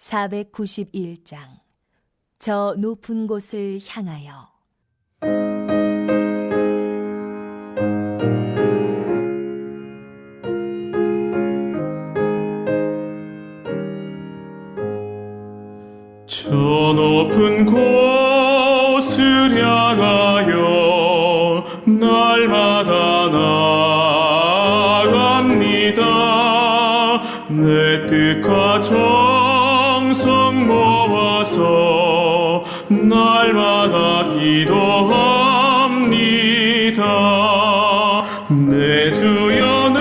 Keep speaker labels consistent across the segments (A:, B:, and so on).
A: 491장 저 높은 곳을 향하여.
B: 저 높은 곳을 향하여 날마다 나아갑니다. 내 뜻과 정성 모아서 날마다 기도합니다. 내 주여 내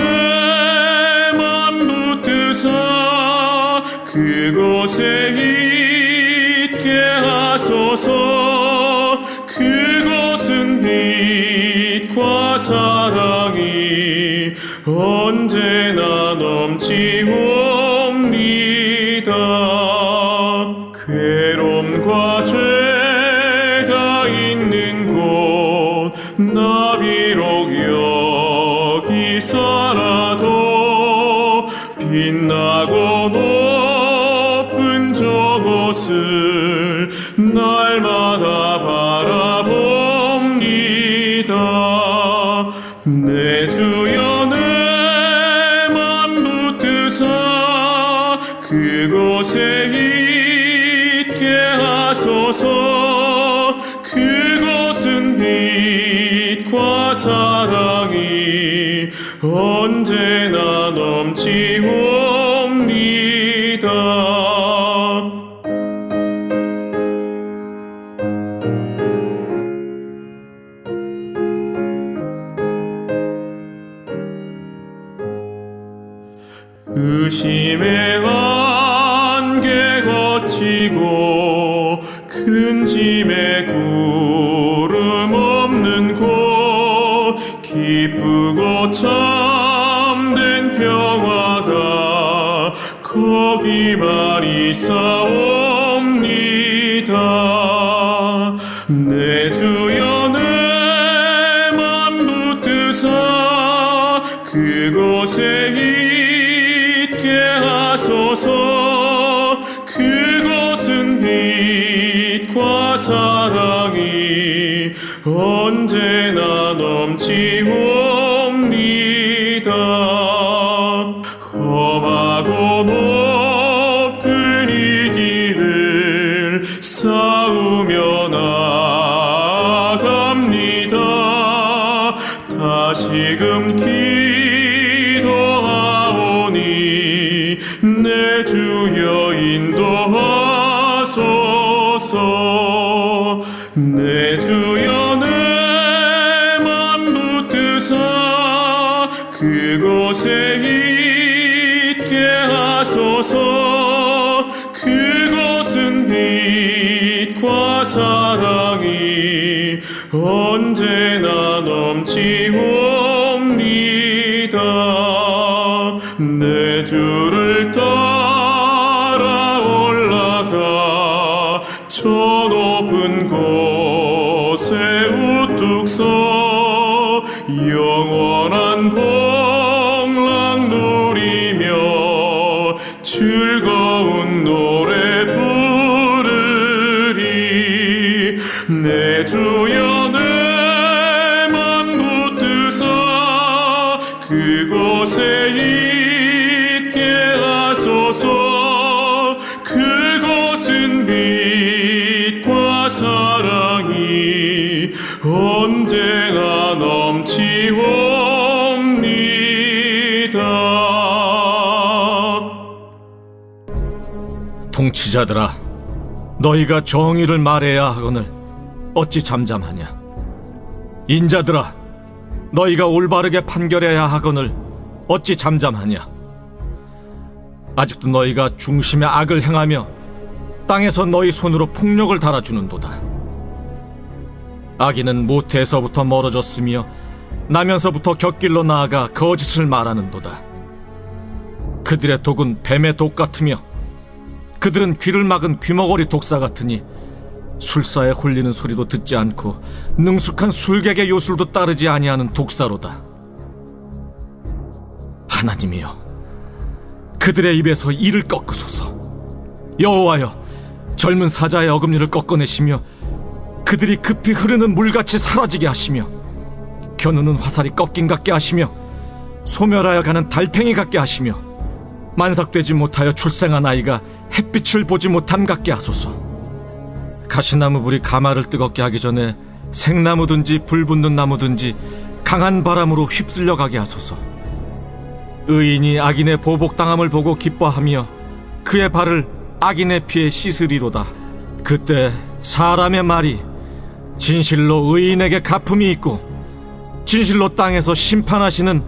B: 맘 붙드사 그곳에 있게 하소서. 그곳은 빛과 사랑이 언제나 넘치옵니다. 괴로움과 죄가 있는 곳 나 비록 여기 살아도 빛나고 높은 저곳을 날마다 바라봅니다. 내 주여 내 맘 붙드사 그곳에 있게 하소서. 그곳은 빛과 사랑이 언제나 넘치옵니다. 의심의 안개 거치고 큰 짐의 구름 없는 곳 기쁘고 참된 평화가 거기만 있사옵니다. 내 주여 내 맘 붙드사 그곳에 있게 하소서. 그곳은 빛과 사랑이 언제나 넘치옵니다. 험하고 높은 이 길을 싸우며 나아갑니다. 다시금 기도하오니 내 주여 인도하소서. 내 주여 내 맘 붙드사 그곳에 있게 하소서. 그곳은 빛과 사랑이 언제나 넘치옵니다. 내 주를 따라 올라가 저 높은 곳에 우뚝 서 영원한 복락 누리며 즐거운 노래 부르리. 내 주여 내 맘 붙드사 그곳에 있게 하소서. 그곳은 빛과 사랑이 언제나 넘치옵니다.
C: 통치자들아, 너희가 정의를 말해야 하거늘 어찌 잠잠하냐? 인자들아, 너희가 올바르게 판결해야 하거늘 어찌 잠잠하냐? 아직도 너희가 중심의 악을 행하며 땅에서 너희 손으로 폭력을 달아주는도다. 악인은 모태에서부터 멀어졌으며 나면서부터 곁길로 나아가 거짓을 말하는도다. 그들의 독은 뱀의 독 같으며 그들은 귀를 막은 귀머거리 독사 같으니 술사에 홀리는 소리도 듣지 않고 능숙한 술객의 요술도 따르지 아니하는 독사로다. 하나님이여, 그들의 입에서 이를 꺾으소서. 여호와여, 젊은 사자의 어금니를 꺾어내시며 그들이 급히 흐르는 물같이 사라지게 하시며 겨누는 화살이 꺾인 같게 하시며 소멸하여 가는 달팽이 같게 하시며 만삭되지 못하여 출생한 아이가 햇빛을 보지 못함 같게 하소서. 가시나무 불이 가마를 뜨겁게 하기 전에 생나무든지 불붙는 나무든지 강한 바람으로 휩쓸려 가게 하소서. 의인이 악인의 보복당함을 보고 기뻐하며 그의 발을 악인의 피에 씻으리로다. 그때 사람의 말이 진실로 의인에게 갚음이 있고 진실로 땅에서 심판하시는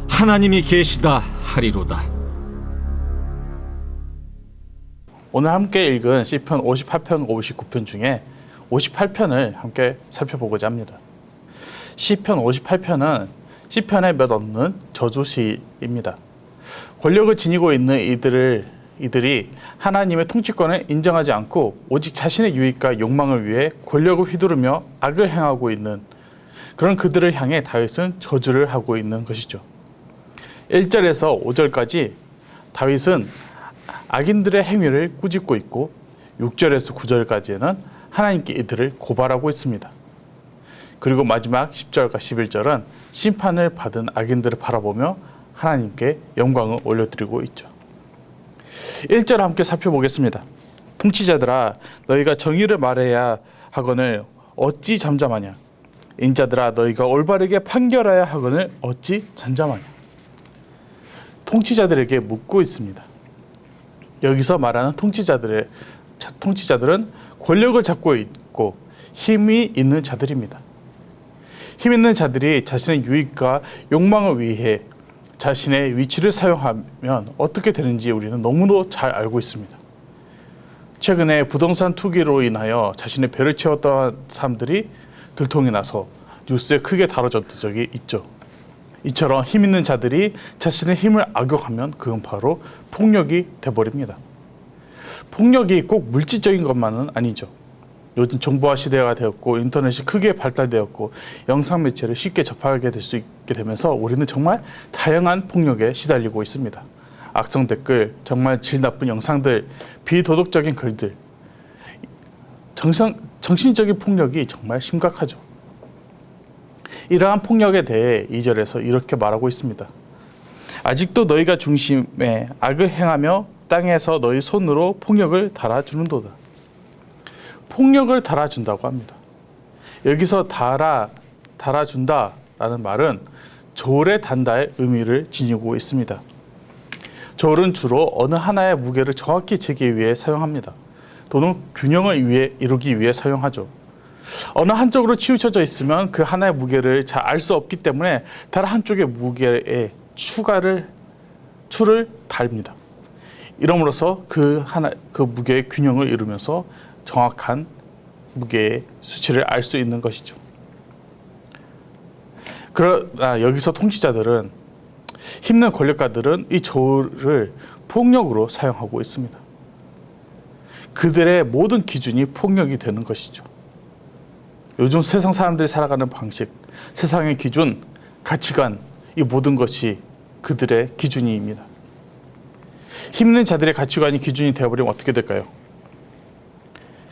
C: 하나님이 계시다 하리로다.
D: 오늘 함께 읽은 시편 58편, 59편 중에 58편을 함께 살펴보고자 합니다. 시편 58편은 시편에 몇 없는 저주시입니다. 권력을 지니고 있는 이들이 하나님의 통치권을 인정하지 않고 오직 자신의 유익과 욕망을 위해 권력을 휘두르며 악을 행하고 있는 그런 그들을 향해 다윗은 저주를 하고 있는 것이죠. 1절에서 5절까지 다윗은 악인들의 행위를 꾸짖고 있고 6절에서 9절까지는 하나님께 이들을 고발하고 있습니다. 그리고 마지막 10절과 11절은 심판을 받은 악인들을 바라보며 하나님께 영광을 올려드리고 있죠. 1절 함께 살펴보겠습니다. 통치자들아, 너희가 정의를 말해야 하거늘 어찌 잠잠하냐? 인자들아, 너희가 올바르게 판결하야 하거늘 어찌 잠잠하냐? 통치자들에게 묻고 있습니다. 여기서 말하는 통치자들은 권력을 잡고 있고 힘이 있는 자들입니다. 힘 있는 자들이 자신의 유익과 욕망을 위해 자신의 위치를 사용하면 어떻게 되는지 우리는 너무도 잘 알고 있습니다. 최근에 부동산 투기로 인하여 자신의 배를 채웠던 사람들이 들통이 나서 뉴스에 크게 다뤄졌던 적이 있죠. 이처럼 힘 있는 자들이 자신의 힘을 악용하면 그건 바로 폭력이 돼버립니다. 폭력이 꼭 물질적인 것만은 아니죠. 요즘 정보화 시대가 되었고 인터넷이 크게 발달되었고 영상 매체를 쉽게 접하게 될 수 있게 되면서 우리는 정말 다양한 폭력에 시달리고 있습니다. 악성 댓글, 정말 질 나쁜 영상들, 비도덕적인 글들, 정신적인 폭력이 정말 심각하죠. 이러한 폭력에 대해 2절에서 이렇게 말하고 있습니다. 아직도 너희가 중심에 악을 행하며 땅에서 너희 손으로 폭력을 달아주는도다. 폭력을 달아준다고 합니다. 여기서 달아준다라는 말은 저울에 단다의 의미를 지니고 있습니다. 저울은 주로 어느 하나의 무게를 정확히 재기 위해 사용합니다. 또는 균형을 이루기 위해 사용하죠. 어느 한쪽으로 치우쳐져 있으면 그 하나의 무게를 잘 알 수 없기 때문에 다른 한쪽의 무게에 추를 달입니다. 이러므로써 그 무게의 균형을 이루면서 정확한 무게의 수치를 알 수 있는 것이죠. 그러나 여기서 통치자들은, 힘든 권력가들은 이 저울을 폭력으로 사용하고 있습니다. 그들의 모든 기준이 폭력이 되는 것이죠. 요즘 세상 사람들이 살아가는 방식, 세상의 기준, 가치관, 이 모든 것이 그들의 기준입니다. 힘있는 자들의 가치관이 기준이 되어버리면 어떻게 될까요?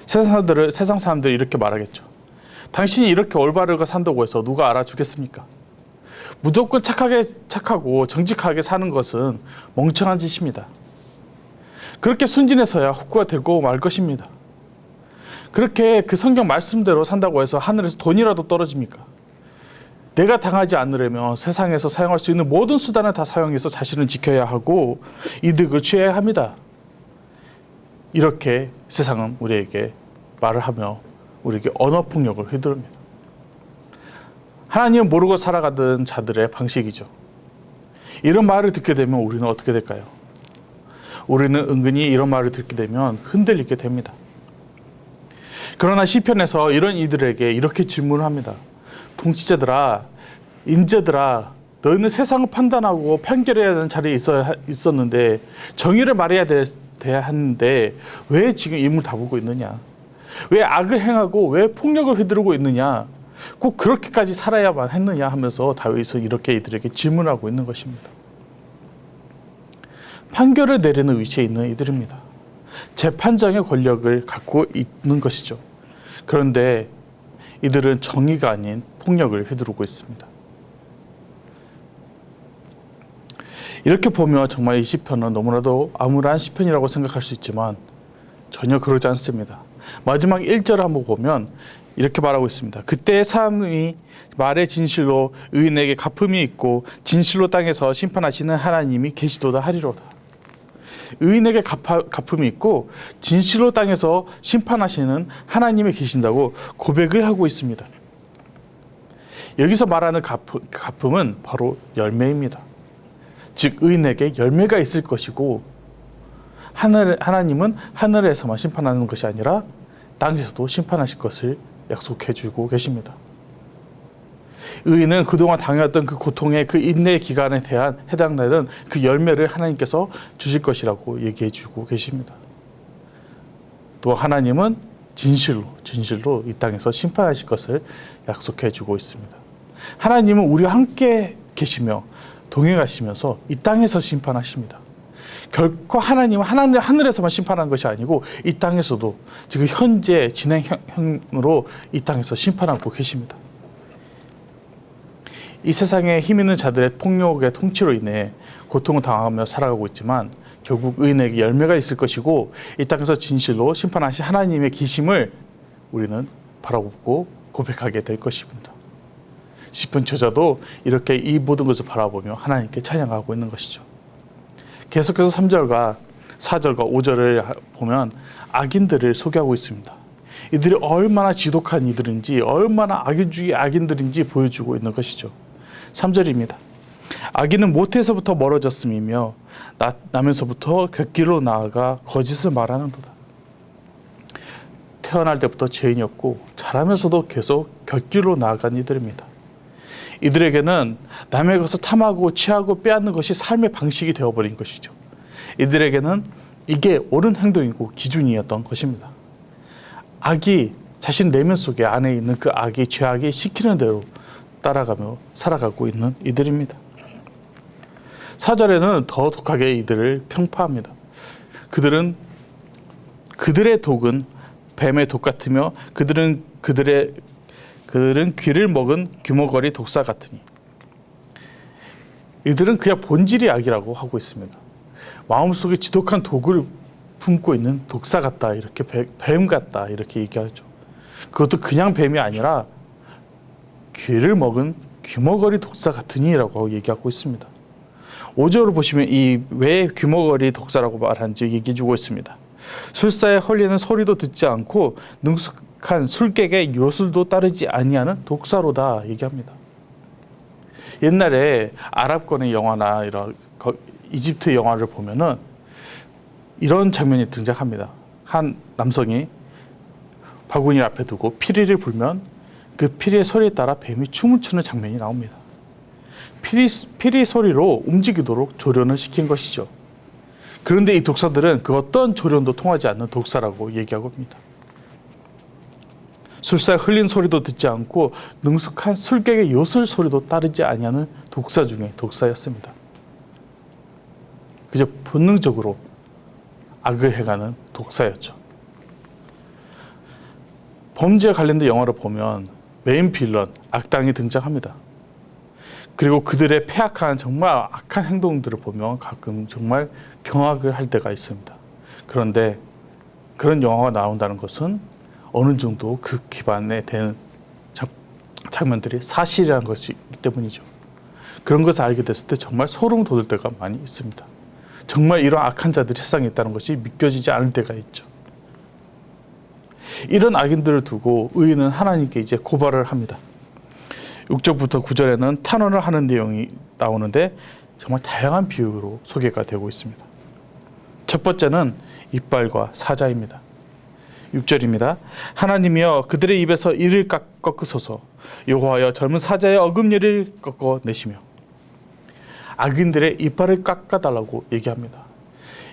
D: 세상 사람들이 이렇게 말하겠죠. 당신이 이렇게 올바르게 산다고 해서 누가 알아주겠습니까? 무조건 착하고 정직하게 사는 것은 멍청한 짓입니다. 그렇게 순진해서야 호구가 되고 말 것입니다. 그렇게 그 성경 말씀대로 산다고 해서 하늘에서 돈이라도 떨어집니까? 내가 당하지 않으려면 세상에서 사용할 수 있는 모든 수단을 다 사용해서 자신을 지켜야 하고 이득을 취해야 합니다. 이렇게 세상은 우리에게 말을 하며 우리에게 언어폭력을 휘두릅니다. 하나님을 모르고 살아가던 자들의 방식이죠. 이런 말을 듣게 되면 우리는 어떻게 될까요? 우리는 은근히 이런 말을 듣게 되면 흔들리게 됩니다. 그러나 시편에서 이런 이들에게 이렇게 질문을 합니다. 통치자들아, 인자들아, 너희는 세상을 판단하고 판결해야 하는 자리에 있었는데 정의를 말해야 돼야 하는데 왜 지금 입을 다물고 있느냐? 왜 악을 행하고 왜 폭력을 휘두르고 있느냐? 꼭 그렇게까지 살아야만 했느냐 하면서 다윗은 이렇게 이들에게 질문하고 있는 것입니다. 판결을 내리는 위치에 있는 이들입니다. 재판장의 권력을 갖고 있는 것이죠. 그런데 이들은 정의가 아닌 폭력을 휘두르고 있습니다. 이렇게 보면 정말 이 시편은 너무나도 암울한 시편이라고 생각할 수 있지만 전혀 그러지 않습니다. 마지막 1절을 한번 보면 이렇게 말하고 있습니다. 그때 사람이 말의 진실로 의인에게 갚음이 있고 진실로 땅에서 심판하시는 하나님이 계시도다 하리로다. 의인에게 갚음이 있고 진실로 땅에서 심판하시는 하나님이 계신다고 고백을 하고 있습니다. 여기서 말하는 갚음은 바로 열매입니다. 즉 의인에게 열매가 있을 것이고 하나님은 하늘에서만 심판하는 것이 아니라 땅에서도 심판하실 것을 약속해 주고 계십니다. 의인은 그동안 당해왔던 그 고통의 그 인내의 기간에 대한 해당되는 그 열매를 하나님께서 주실 것이라고 얘기해 주고 계십니다. 또 하나님은 진실로 이 땅에서 심판하실 것을 약속해 주고 있습니다. 하나님은 우리와 함께 계시며 동행하시면서 이 땅에서 심판하십니다. 결코 하나님은 하늘에서만 심판하는 것이 아니고 이 땅에서도 지금 현재 진행형으로 이 땅에서 심판하고 계십니다. 이 세상에 힘 있는 자들의 폭력의 통치로 인해 고통을 당하며 살아가고 있지만 결국 의인에게 열매가 있을 것이고 이 땅에서 진실로 심판하신 하나님의 계심을 우리는 바라보고 고백하게 될 것입니다. 시편 저자도 이렇게 이 모든 것을 바라보며 하나님께 찬양하고 있는 것이죠. 계속해서 3절과 4절과 5절을 보면 악인들을 소개하고 있습니다. 이들이 얼마나 지독한 이들인지 얼마나 악인주의 악인들인지 보여주고 있는 것이죠. 3절입니다. 악인은 모태에서부터 멀어졌음이며 나면서부터 곁길로 나아가 거짓을 말하는도다. 태어날 때부터 죄인이었고 자라면서도 계속 곁길로 나아간 이들입니다. 이들에게는 남의 것을 탐하고 취하고 빼앗는 것이 삶의 방식이 되어버린 것이죠. 이들에게는 이게 옳은 행동이고 기준이었던 것입니다. 악이 자신 내면 속에 안에 있는 그 악이 죄악이 시키는 대로 따라가며 살아가고 있는 이들입니다. 4절에는 더 독하게 이들을 평파합니다. 그들의 독은 뱀의 독 같으며 그들은 귀를 먹은 귀머거리 독사 같으니. 이들은 그냥 본질이 악이라고 하고 있습니다. 마음속에 지독한 독을 품고 있는 독사 같다, 이렇게 뱀 같다 이렇게 얘기하죠. 그것도 그냥 뱀이 아니라 귀를 먹은 귀머거리 독사 같으니라고 얘기하고 있습니다. 5절을 보시면 이 왜 귀머거리 독사라고 말하는지 얘기해 주고 있습니다. 술사에 헐리는 소리도 듣지 않고 능숙한 술객의 요술도 따르지 아니하는 독사로다 얘기합니다. 옛날에 아랍권의 영화나 이런 이집트 영화를 보면은 이런 장면이 등장합니다. 한 남성이 바구니 앞에 두고 피리를 불면 그 피리의 소리에 따라 뱀이 춤을 추는 장면이 나옵니다. 피리 소리로 움직이도록 조련을 시킨 것이죠. 그런데 이 독사들은 그 어떤 조련도 통하지 않는 독사라고 얘기하고 합니다. 술사에 흘린 소리도 듣지 않고 능숙한 술객의 요술 소리도 따르지 아니하는 독사 중에 독사였습니다. 그저 본능적으로 악을 행하는 독사였죠. 범죄에 관련된 영화를 보면 메인 빌런, 악당이 등장합니다. 그리고 그들의 폐악한 정말 악한 행동들을 보면 가끔 정말 경악을 할 때가 있습니다. 그런데 그런 영화가 나온다는 것은 어느 정도 그 기반에 되는 장면들이 사실이라는 것이기 때문이죠. 그런 것을 알게 됐을 때 정말 소름 돋을 때가 많이 있습니다. 정말 이런 악한 자들이 세상에 있다는 것이 믿겨지지 않을 때가 있죠. 이런 악인들을 두고 의인은 하나님께 이제 고발을 합니다. 6절부터 9절에는 탄원을 하는 내용이 나오는데 정말 다양한 비유로 소개가 되고 있습니다. 첫 번째는 이빨과 사자입니다. 6절입니다. 하나님이여 그들의 입에서 이를 꺾으소서. 여호와여 젊은 사자의 어금니를 꺾어내시며. 악인들의 이빨을 깎아달라고 얘기합니다.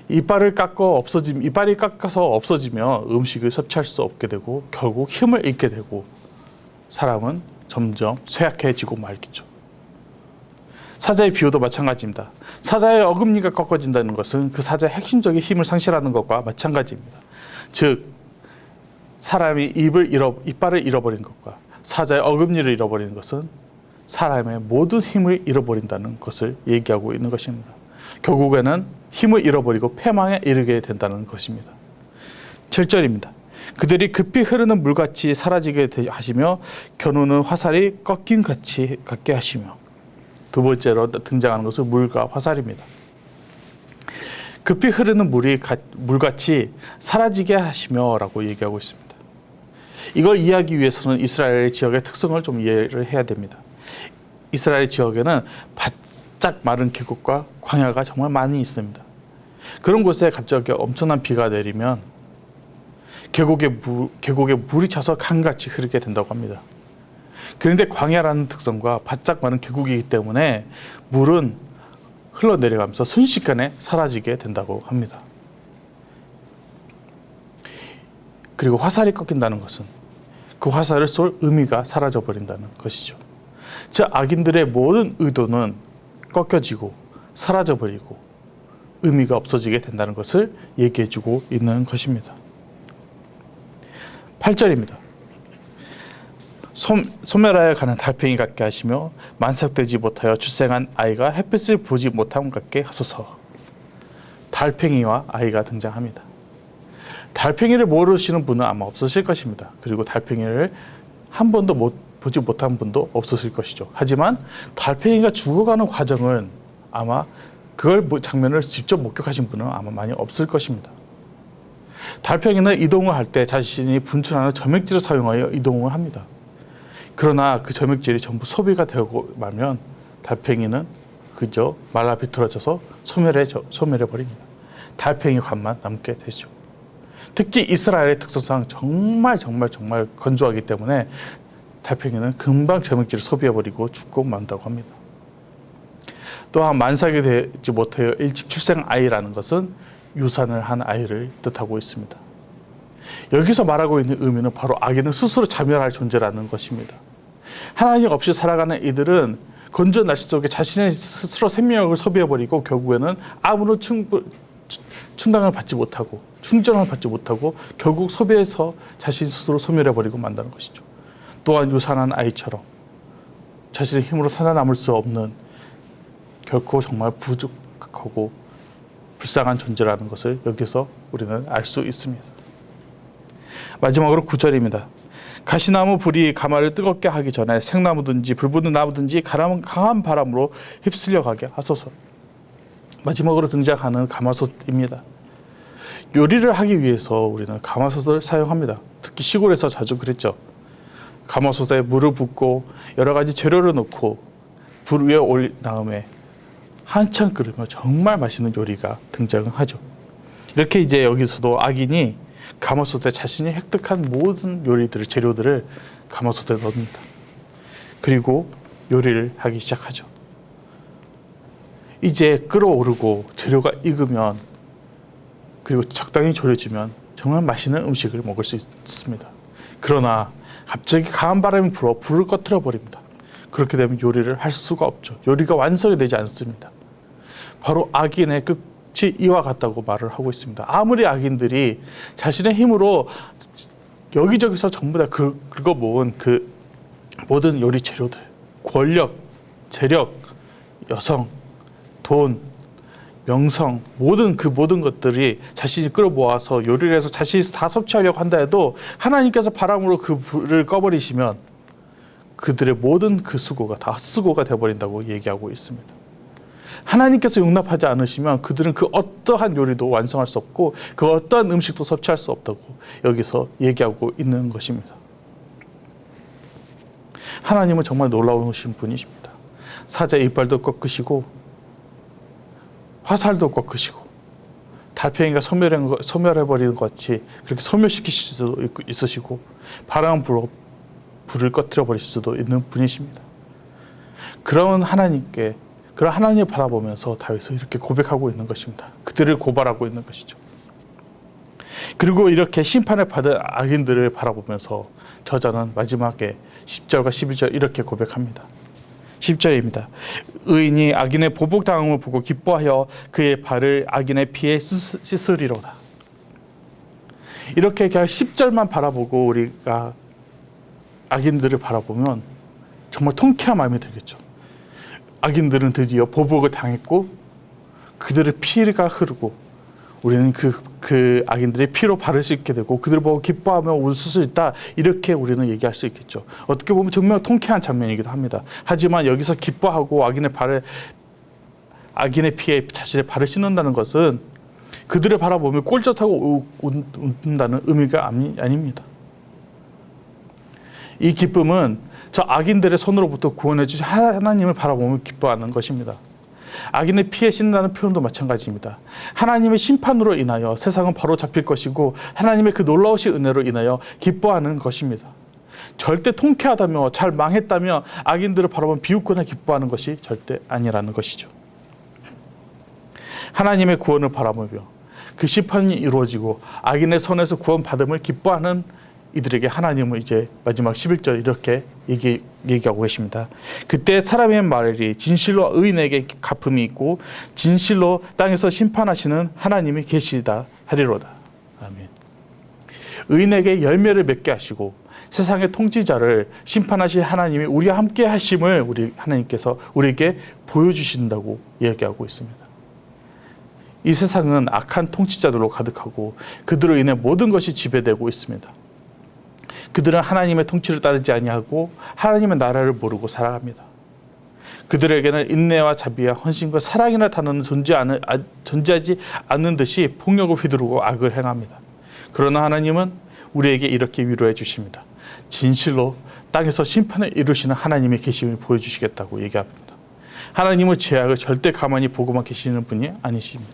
D: 이빨이 깎아서 없어지면 음식을 섭취할 수 없게 되고 결국 힘을 잃게 되고 사람은 점점 쇠약해지고 말겠죠. 사자의 비유도 마찬가지입니다. 사자의 어금니가 꺾어진다는 것은 그 사자의 핵심적인 힘을 상실하는 것과 마찬가지입니다. 즉 사람이 이빨을 잃어버린 것과 사자의 어금니를 잃어버리는 것은 사람의 모든 힘을 잃어버린다는 것을 얘기하고 있는 것입니다. 결국에는 힘을 잃어버리고 패망에 이르게 된다는 것입니다. 7절입니다. 그들이 급히 흐르는 물같이 사라지게 하시며 겨누는 화살이 꺾인 같게 하시며. 두 번째로 등장하는 것은 물과 화살입니다. 급히 흐르는 물같이 사라지게 하시며 라고 얘기하고 있습니다. 이걸 이해하기 위해서는 이스라엘 지역의 특성을 좀 이해를 해야 됩니다. 이스라엘 지역에는 바짝 마른 계곡과 광야가 정말 많이 있습니다. 그런 곳에 갑자기 엄청난 비가 내리면 계곡에 물이 차서 강같이 흐르게 된다고 합니다. 그런데 광야라는 특성과 바짝 마른 계곡이기 때문에 물은 흘러내려가면서 순식간에 사라지게 된다고 합니다. 그리고 화살이 꺾인다는 것은 그 화살을 쏠 의미가 사라져버린다는 것이죠. 즉 악인들의 모든 의도는 꺾여지고 사라져버리고 의미가 없어지게 된다는 것을 얘기해주고 있는 것입니다. 8절입니다. 소멸하여 가는 달팽이 같게 하시며 만삭되지 못하여 출생한 아이가 햇빛을 보지 못함 같게 하소서. 달팽이와 아이가 등장합니다. 달팽이를 모르시는 분은 아마 없으실 것입니다. 그리고 달팽이를 한 번도 보지 못한 분도 없으실 것이죠. 하지만 달팽이가 죽어가는 과정은 아마 그걸 장면을 직접 목격하신 분은 아마 많이 없을 것입니다. 달팽이는 이동을 할 때 자신이 분출하는 점액질을 사용하여 이동을 합니다. 그러나 그 점액질이 전부 소비가 되고 말면 달팽이는 그저 말라 비틀어져서 소멸해 버립니다. 달팽이 관만 남게 되죠. 특히 이스라엘의 특성상 정말 건조하기 때문에 달팽이는 금방 점액질을 소비해버리고 죽고 만다고 합니다. 또한 만삭이 되지 못하여 일찍 출생 아이라는 것은 유산을 한 아이를 뜻하고 있습니다. 여기서 말하고 있는 의미는 바로 악인은 스스로 자멸할 존재라는 것입니다. 하나님 없이 살아가는 이들은 건조한 날씨 속에 자신의 스스로 생명력을 소비해버리고 결국에는 아무런 충당을 받지 못하고 충전을 받지 못하고 결국 소비해서 자신 스스로 소멸해버리고 만다는 것이죠. 또한 유산한 아이처럼 자신의 힘으로 살아남을 수 없는 결코 정말 부족하고 불쌍한 존재라는 것을 여기서 우리는 알 수 있습니다. 마지막으로 9절입니다. 가시나무 불이 가마를 뜨겁게 하기 전에 생나무든지 불붙는 나무든지 강한 바람으로 휩쓸려 가게 하소서. 마지막으로 등장하는 가마솥입니다. 요리를 하기 위해서 우리는 가마솥을 사용합니다. 특히 시골에서 자주 그랬죠. 가마솥에 물을 붓고 여러 가지 재료를 넣고 불 위에 올린 다음에 한참 끓으면 정말 맛있는 요리가 등장하죠. 이렇게 이제 여기서도 악인이 가마솥에 자신이 획득한 모든 재료들을 가마솥에 넣습니다. 그리고 요리를 하기 시작하죠. 이제 끓어오르고 재료가 익으면 그리고 적당히 졸여지면 정말 맛있는 음식을 먹을 수 있습니다. 그러나 갑자기 강한 바람이 불어 불을 꺼트려 버립니다. 그렇게 되면 요리를 할 수가 없죠. 요리가 완성이 되지 않습니다. 바로 악인의 끝이 이와 같다고 말을 하고 있습니다. 아무리 악인들이 자신의 힘으로 여기저기서 전부 다 긁어 모은 그 모든 요리 재료들, 권력, 재력, 여성, 돈, 명성, 모든 것들이 자신이 끌어모아서 요리를 해서 자신이 다 섭취하려고 한다 해도 하나님께서 바람으로 그 불을 꺼버리시면 그들의 모든 그 수고가 다 헛수고가 되어버린다고 얘기하고 있습니다. 하나님께서 용납하지 않으시면 그들은 그 어떠한 요리도 완성할 수 없고 그 어떠한 음식도 섭취할 수 없다고 여기서 얘기하고 있는 것입니다. 하나님은 정말 놀라우신 분이십니다. 사자의 이빨도 꺾으시고 화살도 꺾으시고 달팽이가 소멸해버리는 것 같이 그렇게 소멸시키실 수도 있으시고 바람 불어 불을 꺼뜨려 버릴 수도 있는 분이십니다. 그런 하나님을 바라보면서 다윗은 이렇게 고백하고 있는 것입니다. 그들을 고발하고 있는 것이죠. 그리고 이렇게 심판을 받은 악인들을 바라보면서 저자는 마지막에 10절과 11절 이렇게 고백합니다. 10절입니다. 의인이 악인의 보복당함을 보고 기뻐하여 그의 발을 악인의 피에 씻으리로다. 이렇게 그냥 10절만 바라보고 우리가 악인들을 바라보면 정말 통쾌한 마음이 들겠죠. 악인들은 드디어 보복을 당했고 그들의 피가 흐르고 우리는 그 악인들의 피로 발을 씻게 되고 그들을 보고 기뻐하며 웃을 수 있다. 이렇게 우리는 얘기할 수 있겠죠. 어떻게 보면 정말 통쾌한 장면이기도 합니다. 하지만 여기서 기뻐하고 악인의 피에 자신의 발을 씻는다는 것은 그들을 바라보며 꼴젓하고 웃는다는 의미가 아닙니다. 이 기쁨은 저 악인들의 손으로부터 구원해 주신 하나님을 바라보며 기뻐하는 것입니다. 악인의 피에 씻는다는 표현도 마찬가지입니다. 하나님의 심판으로 인하여 세상은 바로 잡힐 것이고 하나님의 그 놀라우신 은혜로 인하여 기뻐하는 것입니다. 절대 통쾌하다며 잘 망했다며 악인들을 바라보며 비웃거나 기뻐하는 것이 절대 아니라는 것이죠. 하나님의 구원을 바라보며 그 심판이 이루어지고 악인의 손에서 구원받음을 기뻐하는 이들에게 하나님은 이제 마지막 11절 이렇게 얘기하고 계십니다. 그때 사람의 말이 진실로 의인에게 갚음이 있고 진실로 땅에서 심판하시는 하나님이 계시다 하리로다. 아멘. 의인에게 열매를 맺게 하시고 세상의 통치자를 심판하실 하나님이 우리와 함께 하심을 우리 하나님께서 우리에게 보여주신다고 얘기하고 있습니다. 이 세상은 악한 통치자들로 가득하고 그들로 인해 모든 것이 지배되고 있습니다. 그들은 하나님의 통치를 따르지 아니하고 하나님의 나라를 모르고 살아갑니다. 그들에게는 인내와 자비와 헌신과 사랑이나 단어는 존재하지 않는 듯이 폭력을 휘두르고 악을 행합니다. 그러나 하나님은 우리에게 이렇게 위로해 주십니다. 진실로 땅에서 심판을 이루시는 하나님의 계심을 보여주시겠다고 얘기합니다. 하나님은 죄악을 절대 가만히 보고만 계시는 분이 아니십니다.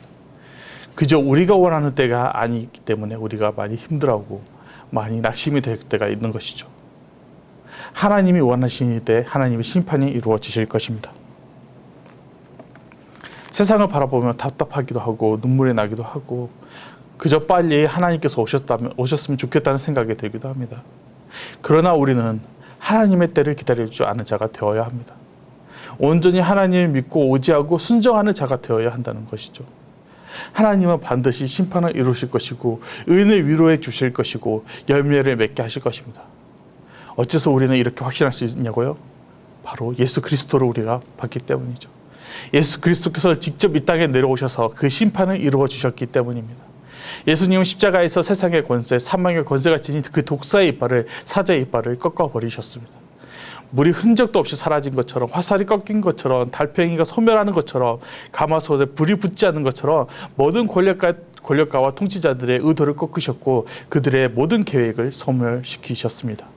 D: 그저 우리가 원하는 때가 아니기 때문에 우리가 많이 힘들어하고 많이 낙심이 될 때가 있는 것이죠. 하나님이 원하시는 때 하나님의 심판이 이루어지실 것입니다. 세상을 바라보면 답답하기도 하고 눈물이 나기도 하고 그저 빨리 하나님께서 오셨으면 좋겠다는 생각이 들기도 합니다. 그러나 우리는 하나님의 때를 기다릴 줄 아는 자가 되어야 합니다. 온전히 하나님을 믿고 의지하고 순종하는 자가 되어야 한다는 것이죠. 하나님은 반드시 심판을 이루실 것이고 의인을 위로해 주실 것이고 열매를 맺게 하실 것입니다. 어째서 우리는 이렇게 확신할 수 있냐고요? 바로 예수 그리스도를 우리가 봤기 때문이죠. 예수 그리스도께서 직접 이 땅에 내려오셔서 그 심판을 이루어 주셨기 때문입니다. 예수님은 십자가에서 세상의 권세, 사망의 권세가 지닌 그 독사의 이빨을, 사자의 이빨을 꺾어버리셨습니다. 물이 흔적도 없이 사라진 것처럼, 화살이 꺾인 것처럼, 달팽이가 소멸하는 것처럼, 가마솥에 불이 붙지 않는 것처럼 모든 권력가와 통치자들의 의도를 꺾으셨고 그들의 모든 계획을 소멸시키셨습니다.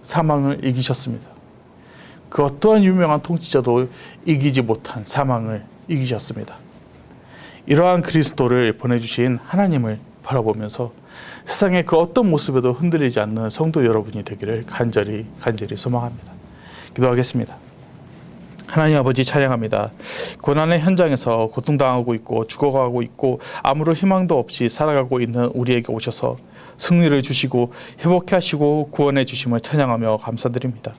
D: 사망을 이기셨습니다. 그 어떠한 유명한 통치자도 이기지 못한 사망을 이기셨습니다. 이러한 그리스도를 보내주신 하나님을 바라보면서 세상의 그 어떤 모습에도 흔들리지 않는 성도 여러분이 되기를 간절히 소망합니다. 기도하겠습니다. 하나님 아버지 찬양합니다. 고난의 현장에서 고통당하고 있고 죽어가고 있고 아무런 희망도 없이 살아가고 있는 우리에게 오셔서 승리를 주시고 회복해 하시고 구원해 주심을 찬양하며 감사드립니다.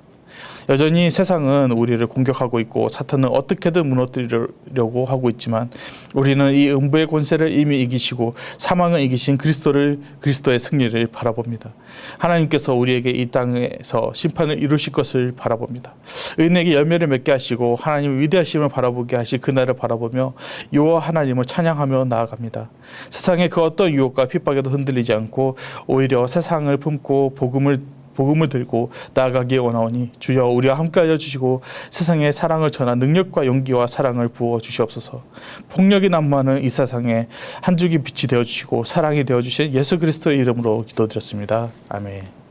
D: 여전히 세상은 우리를 공격하고 있고 사탄은 어떻게든 무너뜨리려고 하고 있지만 우리는 이 음부의 권세를 이미 이기시고 사망을 이기신 그리스도의 승리를 바라봅니다. 하나님께서 우리에게 이 땅에서 심판을 이루실 것을 바라봅니다. 의인에게 열매를 맺게 하시고 하나님의 위대하심을 바라보게 하실 그날을 바라보며 여호와 하나님을 찬양하며 나아갑니다. 세상의 그 어떤 유혹과 핍박에도 흔들리지 않고 오히려 세상을 품고 복음을 들고 나아가기에 원하오니 주여 우리와 함께 알려주시고 세상에 사랑을 전한 능력과 용기와 사랑을 부어 주시옵소서. 폭력이 난무하는 이 세상에 한 줄기 빛이 되어주시고 사랑이 되어주신 예수 그리스도의 이름으로 기도드렸습니다. 아멘.